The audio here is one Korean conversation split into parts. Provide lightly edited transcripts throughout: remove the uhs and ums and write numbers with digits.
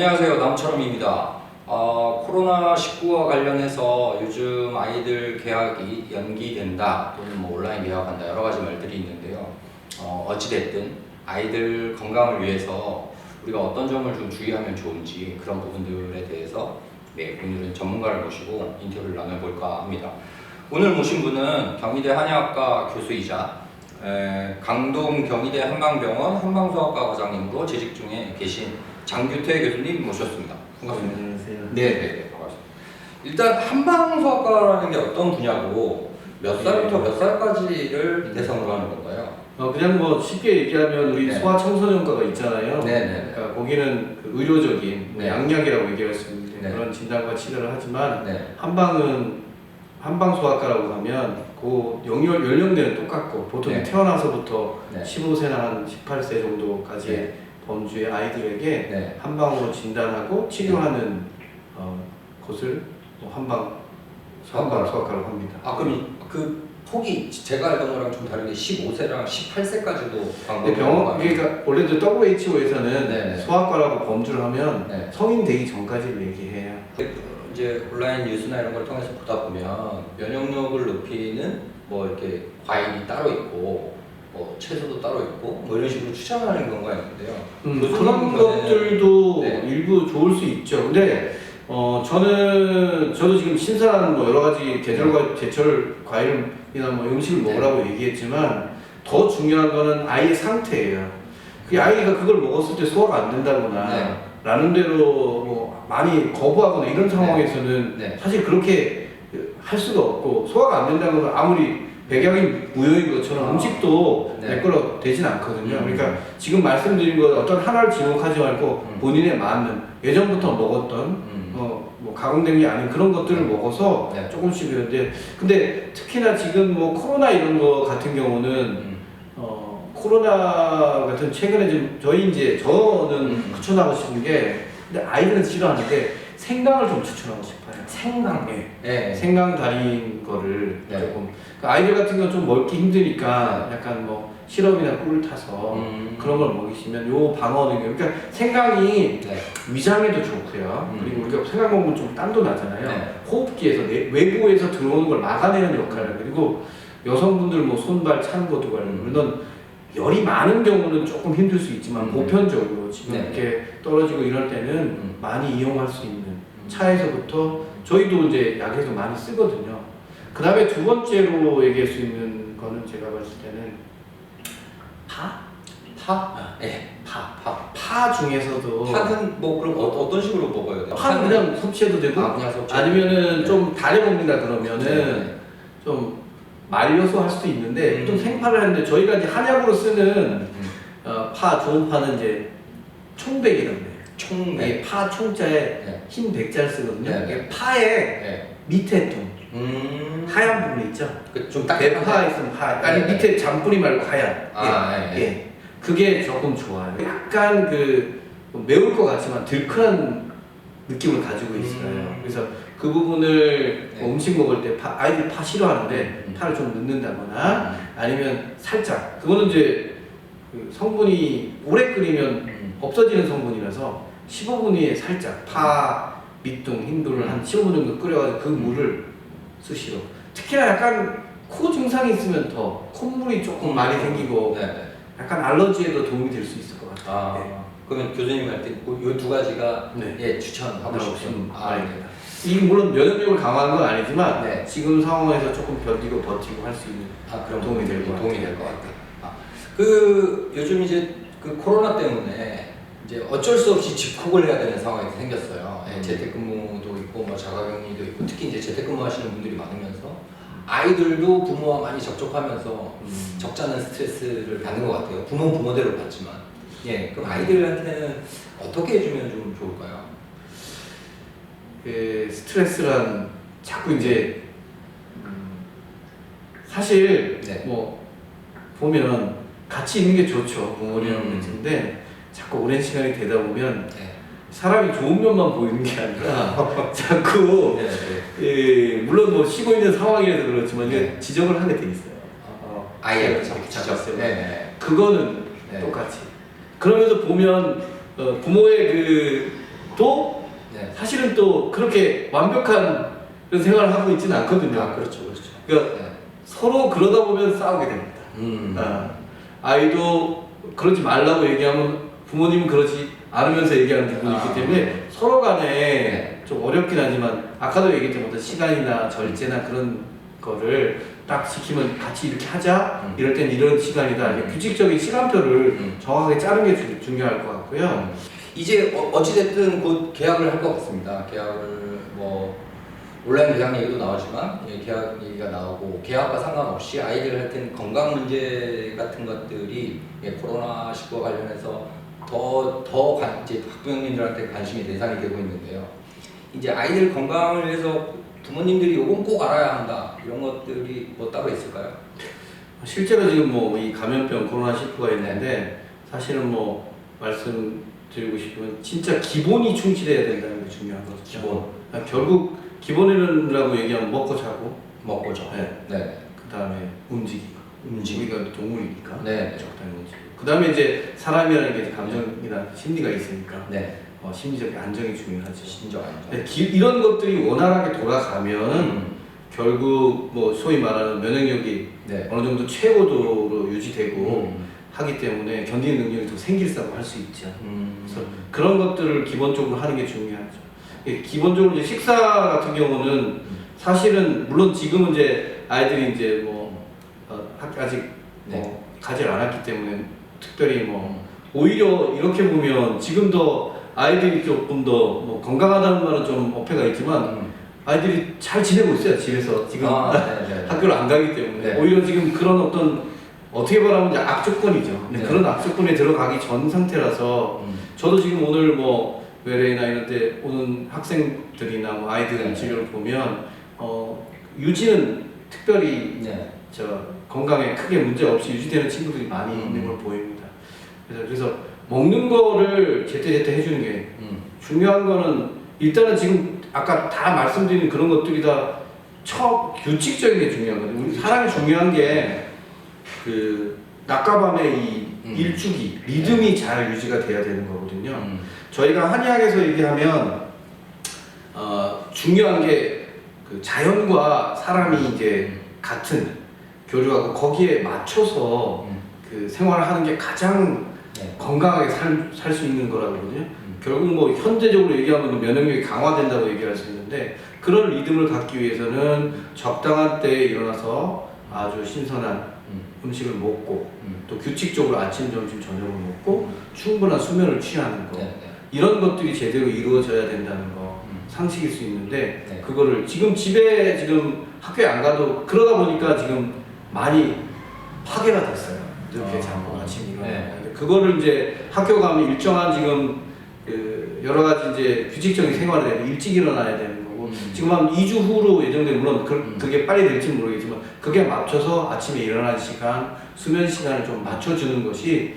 안녕하세요. 남철음입니다. 코로나19와 관련해서 요즘 아이들 개학이 연기된다 또는 온라인 개학한다 여러 가지 말들이 있는데요. 어찌됐든 아이들 건강을 위해서 우리가 어떤 점을 좀 주의하면 좋은지 그런 부분들에 대해서 오늘은 전문가를 모시고 인터뷰를 나눠볼까 합니다. 오늘 모신 분은 경희대 한의학과 교수이자 강동 경희대 한방병원 한방소아과 과장님으로 재직 중에 계신 장규태 교수님 모셨습니다. 반갑습니다. 안녕하세요. 네, 반갑습니다. 일단 한방소아과라는 게 어떤 분야고 몇 살부터 몇 살까지를 대상으로 하는 건가요? 그냥 뭐 쉽게 얘기하면 우리 네. 소아청소년과가 있잖아요. 네. 그러니까 거기는 그 의료적인 네. 양약이라고 얘기할 수 있는 네. 그런 진단과 치료를 하지만 네. 한방은 한방소아과라고 하면 그 연령대는 똑같고 보통 네. 태어나서부터 네. 15세나 한 18세 정도까지의 네. 범주의 아이들에게 네. 한방으로 진단하고 치료하는 곳을 뭐 한방소아과라고 합니다. 그럼 그 폭이 제가 알던 거랑 좀 다르게 15세랑 18세까지도 근데 그러니까 원래도 WHO에서는 네네. 소아과라고 범주를 하면 네. 성인 되기 전까지를 얘기해요. 이제 온라인 뉴스나 이런 걸 통해서 보다 보면 면역력을 높이는 뭐 이렇게 과일이 따로 있고 뭐 채소도 따로 있고 뭐 이런 식으로 추천하는 경우가 있는데요. 그런 것들도 네. 일부 좋을 수 있죠. 근데 저도 지금 신선한 뭐 여러 가지 제철 과일이나 뭐 음식을 먹으라고 얘기했지만 더 중요한 거는 아이의 상태예요. 그 아이가 그걸 먹었을 때 소화가 안 된다거나 라는 대로 뭐 많이 거부하거나 이런 상황에서는 네. 사실 그렇게 할 수가 없고 소화가 안 된다는 건 아무리 백약이 무효인 것처럼 음식도 내 거로 되진 않거든요. 그러니까 지금 말씀드린 것 어떤 하나를 지목하지 말고 본인에 맞는 예전부터 먹었던 뭐 가공된 게 아닌 그런 것들을 먹어서 조금씩 이런데 근데 특히나 지금 뭐 코로나 이런 거 같은 경우는 코로나 같은 최근에 좀 저는 추천하고 싶은 게 근데 아이들은 싫어하는데 생강을 좀 추천하고 싶어요. 생강? 네. 생강 달인 거를 조금 그러니까 아이들 같은 경우 좀 먹기 힘드니까 약간 뭐 시럽이나 꿀을 타서 그런 걸 먹이시면 요 방어 능력 그러니까 생강이 위장에도 좋고요. 그리고 우리가 생강 먹으면 좀 땀도 나잖아요. 호흡기에서 외부에서 들어오는 걸 막아내는 역할을 그리고 여성분들 뭐 손발 차는 것도 물론 열이 많은 경우는 조금 힘들 수 있지만 보편적으로 지금 이렇게 떨어지고 이럴 때는 많이 이용할 수 있는 차에서부터 저희도 이제 약에서 많이 쓰거든요. 그 다음에 두 번째로 얘기할 수 있는 거는 제가 봤을 때는 파? 파 중에서도 파는 뭐 그럼 어떤 식으로 먹어야 돼요? 파는 그냥 섭취해도 되고 그냥 섭취. 아니면은 좀 달여 먹는다 그러면은 좀 말려서 할 수도 있는데 좀 생파를 하는데 저희가 이제 한약으로 쓰는 좋은 파는 이제 총백이라고 해요. 총백. 파 총자에 흰 백자를 쓰거든요. 파의 밑에 통 하얀 부분 있죠. 좀 대파 있으면 아니 밑에 잔뿌리 말고 하얀. 예. 그게 조금 좋아요. 약간 그 매울 것 같지만 들큰한 느낌을 가지고 있어요. 그래서 그 부분을 음식 먹을 때 아이들이 파 싫어하는데 파를 좀 넣는다거나 아니면 살짝 그거는 이제 그 성분이 오래 끓이면 없어지는 성분이라서 15분 후에 살짝 파 밑둥 흰돌을 한 15분 정도 끓여가지고 그 물을 수시로 특히나 약간 코 증상이 있으면 더 콧물이 조금 많이 생기고 약간 알러지에도 도움이 될 수 있을 것 같아요. 그러면 교수님한테 이 두 가지가 추천하고 싶은 아이입니다. 이게 물론 면역력을 강화하는 건 아니지만 지금 상황에서 조금 견디고 버티고 할 수 있는 그런 도움이 될 것 같아요. 그 요즘 이제 그 코로나 때문에 이제 어쩔 수 없이 집콕을 해야 되는 상황이 생겼어요. 재택근무도 있고 뭐 자가격리도 있고 특히 이제 재택근무하시는 분들이 많으면서 아이들도 부모와 많이 접촉하면서 적지 않은 스트레스를 받는 것 같아요. 부모는 부모대로 받지만 그럼 아이들한테는 어떻게 해주면 좀 좋을까요? 스트레스란 자꾸 이제 사실 뭐 보면 같이 있는 게 좋죠 부모님이랑 근데 자꾸 오랜 시간이 되다 보면 사람이 좋은 면만 보이는 게 아니라 자꾸 물론 뭐 쉬고 있는 상황이라서 그렇지만 지적을 하게 돼 있어요. 아이를 지적. 그거는 똑같이 그러면서 보면 부모의 그 또 네. 사실은 또 그렇게 완벽한 그런 생활을 하고 있지는 않거든요. 아, 그렇죠, 그렇죠. 그러니까 네. 서로 그러다 보면 싸우게 됩니다. 아이도 그러지 말라고 얘기하면 부모님은 그러지 않으면서 얘기하는 부분이 있기 때문에 서로 간에 네. 좀 어렵긴 하지만 아까도 얘기했던 어떤 시간이나 절제나 그런 거를 딱 지키면 같이 이렇게 하자 이럴 땐 이런 시간이다 이렇게 규칙적인 시간표를 정확하게 짜는 게 중요할 것 같고요. 이제 어찌됐든 곧 계약을 할 것 같습니다. 계약을 뭐 온라인 계약 얘기도 나오지만 계약 얘기가 나오고 계약과 상관없이 아이들 할 때는 건강 문제 같은 것들이 코로나19와 관련해서 이제 학부모님들한테 관심이 대상이 되고 있는데요. 이제 아이들 건강을 위해서 부모님들이 요건 꼭 알아야 한다 이런 것들이 뭐 따로 있을까요? 실제로 지금 뭐 이 감염병 코로나19가 있는데 사실은 뭐 말씀드리고 싶으면 진짜 기본이 충실해야 된다는 게 중요하거든요. 기본. 결국 기본이라고 얘기하면 먹고 자고 먹고죠. 네. 네. 그 다음에 움직이고. 우리가 동물이니까 네. 적당히 움직이고. 그 다음에 이제 사람이라는 게 이제 감정이나 심리가 있으니까 네. 심리적 안정이 중요하죠. 심정 안정. 네, 이런 것들이 원활하게 돌아가면 결국 뭐 소위 말하는 면역력이 네. 어느 정도 최고도로 유지되고 하기 때문에 견디는 능력이 더 생길다고 할 수 있죠. 그래서 그런 것들을 기본적으로 하는 게 중요하죠. 기본적으로 이제 식사 같은 경우는 사실은 물론 지금은 이제 아이들이 이제 뭐 아직 뭐 가지 않았기 때문에 특별히 뭐 오히려 이렇게 보면 지금 더 아이들이 조금 더 뭐 건강하다는 말은 좀 어폐가 있지만 아이들이 잘 지내고 있어요. 집에서 지금 학교를 안 가기 때문에 오히려 지금 그런 어떤 어떻게 말하면 이제 악조건이죠. 그런 악조건에 들어가기 전 상태라서 저도 지금 오늘 뭐 외래나 이런 데 오는 학생들이나 뭐 아이들 진료를 보면 유지는 특별히 저 건강에 크게 문제 없이 유지되는 친구들이 많이 있는 걸 보입니다. 그래서 먹는 거를 제때제때 해주는 게 중요한 거는 일단은 지금 아까 다 말씀드린 그런 것들이 다 규칙적인 게 중요하거든요. 우리 사람이 중요한 게 그 낮과 밤의 이 일주기, 리듬이 잘 유지가 돼야 되는 거거든요. 저희가 한의학에서 얘기하면 중요한 게 그 자연과 사람이 이제 같은 교류하고 거기에 맞춰서 그 생활을 하는 게 가장 건강하게 살 수 있는 거라거든요. 결국 뭐 현대적으로 얘기하면 면역력이 강화된다고 얘기할 수 있는데 그런 리듬을 갖기 위해서는 적당한 때에 일어나서 아주 신선한 음식을 먹고 또 규칙적으로 아침, 점심, 저녁을 먹고 충분한 수면을 취하는 거 이런 것들이 제대로 이루어져야 된다는 거 상식일 수 있는데 그거를 지금 집에 지금 학교에 안 가도 그러다 보니까 지금 많이 파괴가 됐어요. 늦게 자고 아침 일어나고 그거를 이제 학교 가면 일정한 지금 그 여러 가지 이제 규칙적인 생활을 해야 일찍 일어나야 되는 거고 지금 한 2주 후로 예정된 물론 그게 빨리 될지는 모르겠지만 그게 맞춰서 아침에 일어나는 시간, 수면 시간을 좀 맞춰주는 것이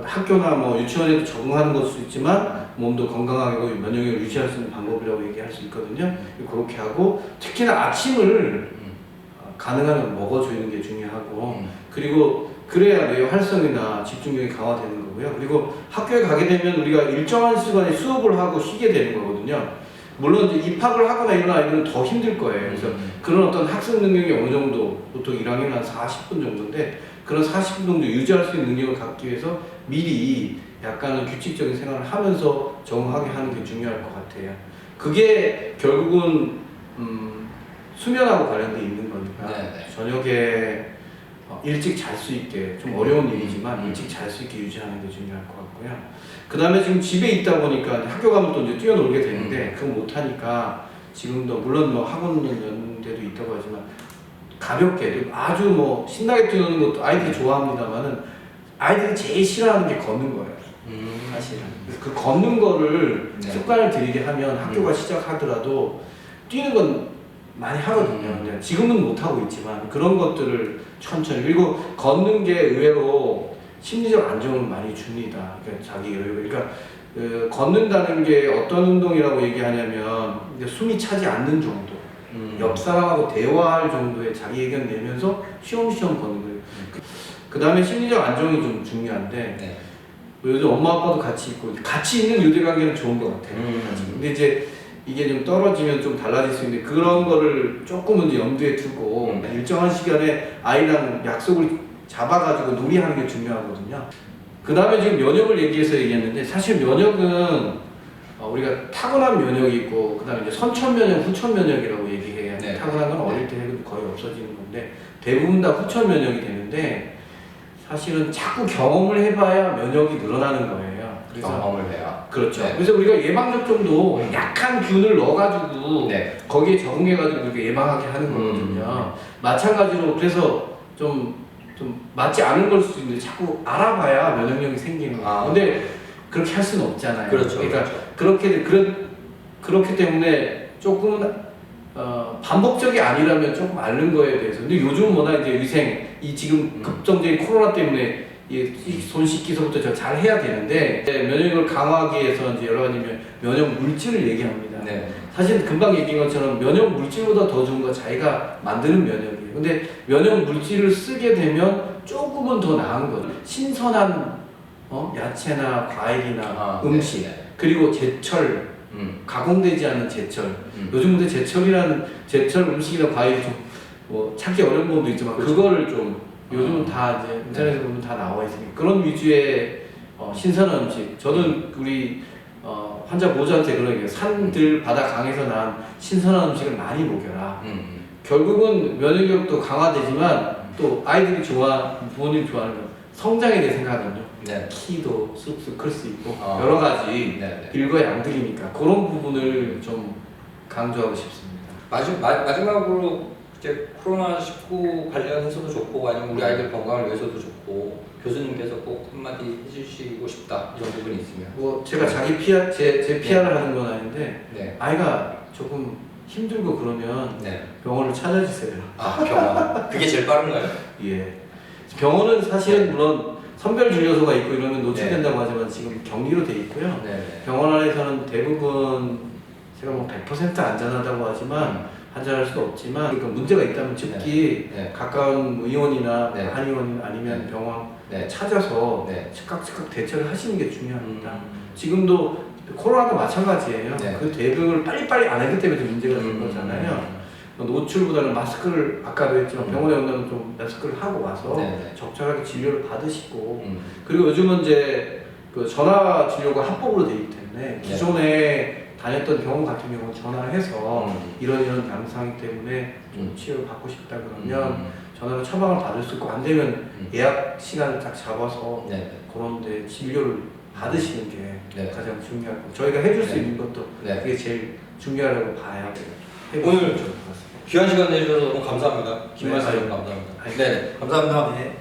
학교나 뭐 유치원에도 적응하는 것도 있지만 몸도 건강하고 면역력을 유지할 수 있는 방법이라고 얘기할 수 있거든요. 그렇게 하고 특히나 아침을 가능하면 먹어주는 게 중요하고 그리고 그래야 뇌 활성이나 집중력이 강화되는 거고요. 그리고 학교에 가게 되면 우리가 일정한 시간에 수업을 하고 쉬게 되는 거거든요. 물론 이제 입학을 하거나 이런 아이들은 더 힘들 거예요. 그래서 그런 어떤 학습 능력이 어느 정도 보통 1학년 한 40분 정도인데 그런 40분 정도 유지할 수 있는 능력을 갖기 위해서 미리 약간은 규칙적인 생활을 하면서 적응하게 하는 게 중요할 것 같아요. 그게 결국은 수면하고 관련돼 있는 거니까 저녁에 일찍 잘 수 있게 좀 어려운 일이지만 일찍 잘 수 있게 유지하는 게 중요할 것 같고요. 그 다음에 지금 집에 있다 보니까 학교 가면 또 이제 뛰어놀게 되는데 그거 못하니까 지금도 물론 뭐 학원 여는 데도 있다고 하지만 가볍게 아주 뭐 신나게 뛰노는 것도 아이들이 좋아합니다만은 아이들이 제일 싫어하는 게 걷는 거예요. 사실은. 그래서 그 걷는 거를 습관을 들이게 하면 학교가 시작하더라도 뛰는 건 많이 하거든요. 지금은 못 하고 있지만 그런 것들을 천천히 그리고 걷는 게 의외로 심리적 안정을 많이 줍니다. 그러니까 자기 여유. 그러니까 걷는다는 게 어떤 운동이라고 얘기하냐면 숨이 차지 않는 정도. 옆 사람하고 대화할 정도의 자기 의견 내면서 쉬엄쉬엄 걷는 거예요. 그 다음에 심리적 안정이 좀 중요한데 요즘 엄마 아빠도 같이 있고 같이 있는 유대 관계는 좋은 것 같아요. 근데 이제 이게 좀 떨어지면 좀 달라질 수 있는데 그런 거를 조금은 이제 염두에 두고 일정한 시간에 아이랑 약속을 잡아가지고 놀이하는 게 중요하거든요. 그 다음에 지금 면역을 얘기했는데 사실 면역은 우리가 타고난 면역이 있고 그 다음에 이제 선천 면역, 후천 면역이라고 얘기해요. 네. 타고난 건 어릴 때 거의 없어지는 건데 대부분 다 후천 면역이 되는데 사실은 자꾸 경험을 해봐야 면역이 늘어나는 거예요. 그래서 경험을 해야. 그렇죠. 네. 그래서 우리가 예방접종도 약한 균을 넣어가지고 네. 거기에 적응해가지고 이렇게 예방하게 하는 거거든요. 마찬가지로 그래서 좀 맞지 않은 걸 수도 있는데 자꾸 알아봐야 면역력이 생기는 거예요. 근데 그렇게 할 수는 없잖아요. 그렇죠. 그러니까 그렇죠. 그렇기 때문에 조금은 반복적이 아니라면 조금 앓는 거에 대해서. 근데 요즘 워낙 이제 위생, 이 지금 급성적인 코로나 때문에 손 씻기서부터 잘 해야 되는데 면역력을 강화하기 위해서 이제 여러 가지 면역 물질을 얘기합니다. 네. 사실 금방 얘기한 것처럼 면역 물질보다 더 좋은 건 자기가 만드는 면역이에요. 근데 면역 물질을 쓰게 되면 조금은 더 나은 거죠. 신선한 야채나 과일이나 음식 네. 그리고 제철 가공되지 않은 제철. 요즘 근데 제철 음식이나 과일이 좀 뭐 찾기 어려운 부분도 있지만 그렇죠. 그거를 좀 요즘은 다 이제 인터넷에 보면 다 나와 있으니까 그런 위주의 신선한 음식. 저는 우리 환자 보호자한테 그런 얘기해요. 산들 바다 강에서 난 신선한 음식을 많이 먹여라. 결국은 면역력도 강화되지만 또 아이들이 부모님이 좋아하는 건 성장에 대해 생각하거든요. 네. 키도 쑥쑥 클 수 있고 여러 가지 일거양득이니까 그런 부분을 좀 강조하고 싶습니다. 마지막으로 이제 코로나19 관련해서도 좋고 아니면 우리 아이들 건강을 위해서도 좋고 교수님께서 꼭 한마디 해주시고 싶다 이런 부분이 있으면. 뭐 제가 자기 제 PR을 하는 건 아닌데 네. 아이가 조금 힘들고 그러면 네. 병원을 찾아주세요. 병원. 그게 제일 빠른가요? 예. 병원은 사실은 물론 선별진료소가 있고 이러면 노출된다고 하지만 지금 격리로 돼 있고요. 네. 병원 안에서는 대부분 제가 뭐 100% 안전하다고 하지만 한전할 수도 없지만 그러니까 문제가 있다면 특히 가까운 의원이나 한의원 아니면 병원 찾아서 즉각 대처를 하시는 게 중요합니다. 지금도 코로나도 마찬가지예요. 그 대응을 빨리빨리 안 하기 때문에 문제가 된 거잖아요. 노출보다는 마스크를 아까도 했지만 병원에 오면 좀 마스크를 하고 와서 적절하게 진료를 받으시고 그리고 요즘은 이제 그 전화 진료가 합법으로 되기 때문에 기존에 다녔던 병원 같은 경우는 전화를 해서 이런 양상이기 때문에 좀 치료를 받고 싶다 그러면 전화로 처방을 받을 수 있고 안 되면 예약 시간을 딱 잡아서 그런데 진료를 받으시는 게 가장 중요하고 저희가 해줄 수 있는 것도 그게 제일 중요하다고 봐야 돼요. 오늘 귀한 시간 내주셔서 너무 감사합니다. 긴 말씀 감사합니다. 네, 감사합니다. 네.